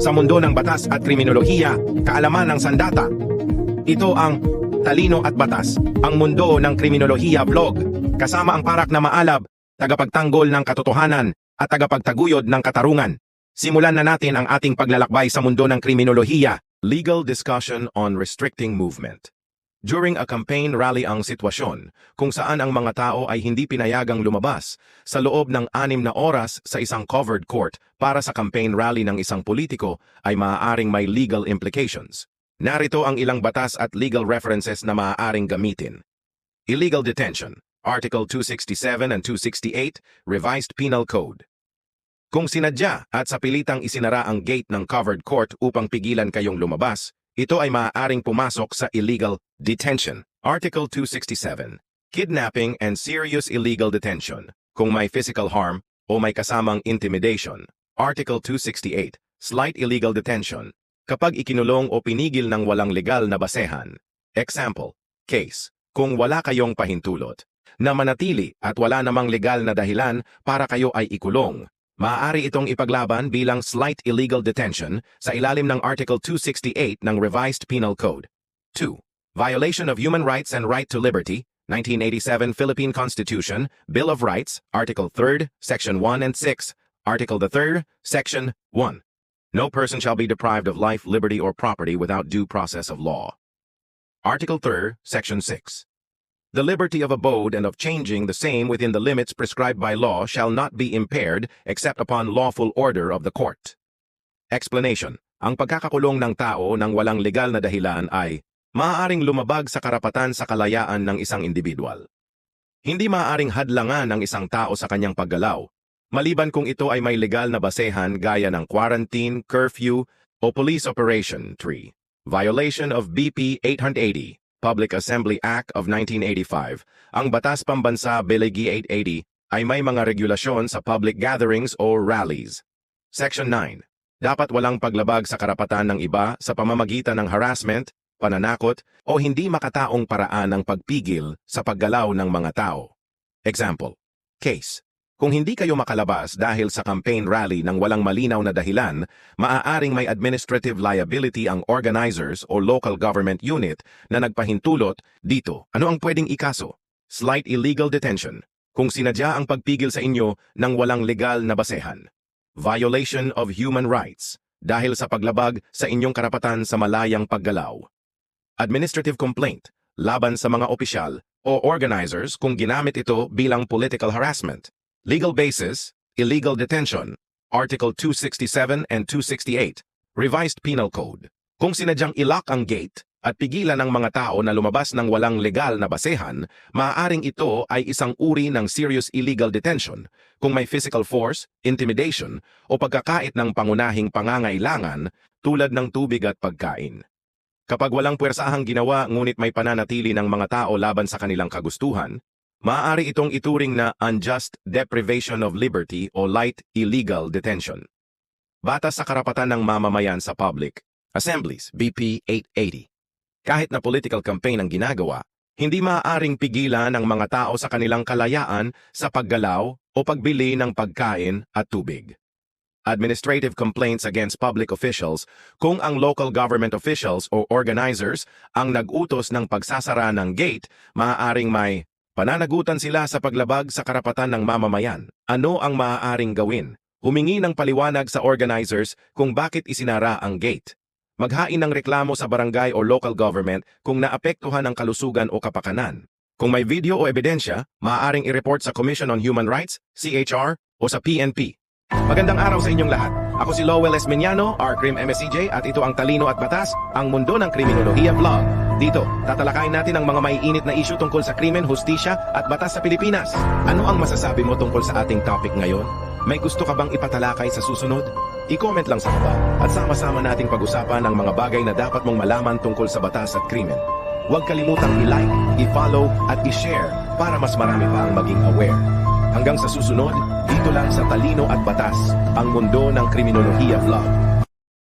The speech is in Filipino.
Sa mundo ng batas at kriminolohiya, kaalaman ng sandata. Ito ang Talino at Batas, ang mundo ng kriminolohiya vlog, kasama ang parak na maalab, tagapagtanggol ng katotohanan, at tagapagtaguyod ng katarungan. Simulan na natin ang ating paglalakbay sa mundo ng kriminolohiya. Legal discussion on restricting movement. During a campaign rally ang sitwasyon kung saan ang mga tao ay hindi pinayagang lumabas sa loob ng 6 na oras sa isang covered court para sa campaign rally ng isang politiko ay maaaring may legal implications. Narito ang ilang batas at legal references na maaaring gamitin. Illegal detention, Article 267 and 268, Revised Penal Code. Kung sinadya at sa pilitang isinara ang gate ng covered court upang pigilan kayong lumabas, ito ay maaaring pumasok sa illegal detention. Article 267. Kidnapping and serious illegal detention. Kung may physical harm o may kasamang intimidation. Article 268. Slight illegal detention. Kapag ikinulong o pinigil ng walang legal na basehan. Example. Case. Kung wala kayong pahintulot na manatili at wala namang legal na dahilan para kayo ay ikulong, maaari itong ipaglaban bilang slight illegal detention sa ilalim ng Article 268 ng Revised Penal Code. 2. Violation of human rights and right to liberty, 1987 Philippine Constitution, Bill of Rights, Article 3, Section 1 and 6, Article 3, Section 1. No person shall be deprived of life, liberty, or property without due process of law. Article 3, Section 6. The liberty of abode and of changing the same within the limits prescribed by law shall not be impaired except upon lawful order of the court. Explanation. Ang pagkakakulong ng tao ng walang legal na dahilan ay maaaring lumabag sa karapatan sa kalayaan ng isang individual. Hindi maaaring hadlangan ng isang tao sa kanyang paggalaw, maliban kung ito ay may legal na basehan gaya ng quarantine, curfew, o police operation. 3. Violation of BP 880. Public Assembly Act of 1985, ang Batas Pambansa Biligi 880 ay may mga regulasyon sa public gatherings o rallies. Section 9. Dapat walang paglabag sa karapatan ng iba sa pamamagitan ng harassment, pananakot, o hindi makataong paraan ng pagpigil sa paggalaw ng mga tao. Example. Case. Kung hindi kayo makalabas dahil sa campaign rally ng walang malinaw na dahilan, maaaring may administrative liability ang organizers o local government unit na nagpahintulot dito. Ano ang pwedeng ikaso? Slight illegal detention. Kung sinadya ang pagpigil sa inyo ng walang legal na basehan. Violation of human rights. Dahil sa paglabag sa inyong karapatan sa malayang paggalaw. Administrative complaint. Laban sa mga opisyal o organizers kung ginamit ito bilang political harassment. Legal basis, illegal detention, Article 267 and 268, Revised Penal Code. Kung sinadyang ilock ang gate at pigilan ng mga tao na lumabas ng walang legal na basehan, maaaring ito ay isang uri ng serious illegal detention kung may physical force, intimidation, o pagkakait ng pangunahing pangangailangan tulad ng tubig at pagkain. Kapag walang puwersahang ginawa ngunit may pananatili ng mga tao laban sa kanilang kagustuhan, maaari itong ituring na unjust deprivation of liberty o light illegal detention. Batas sa karapatan ng mamamayan sa public assemblies, BP 880. Kahit na political campaign ang ginagawa, hindi maaaring pigilan ang mga tao sa kanilang kalayaan sa paggalaw o pagbili ng pagkain at tubig. Administrative complaints against public officials kung ang local government officials o organizers ang nag-utos ng pagsasara ng gate, maaaring may pananagutan sila sa paglabag sa karapatan ng mamamayan. Ano ang maaaring gawin? Humingi ng paliwanag sa organizers kung bakit isinara ang gate. Maghain ng reklamo sa barangay o local government kung naapektuhan ang kalusugan o kapakanan. Kung may video o ebidensya, maaaring i-report sa Commission on Human Rights, CHR, o sa PNP. Magandang araw sa inyong lahat. Ako si Lowell Esmeniano, R-Crim MSCJ, at ito ang Talino at Batas, ang mundo ng kriminolohiya vlog. Dito, tatalakayin natin ang mga maiinit na issue tungkol sa krimen, hustisya, at batas sa Pilipinas. Ano ang masasabi mo tungkol sa ating topic ngayon? May gusto ka bang ipatalakay sa susunod? I-comment lang sa baba at sama-sama nating pag-usapan ang mga bagay na dapat mong malaman tungkol sa batas at krimen. Huwag kalimutang i-like, i-follow, at i-share para mas marami pa ang maging aware. Hanggang sa susunod, dito lang sa Talino at Batas, ang mundo ng kriminolohiya vlog.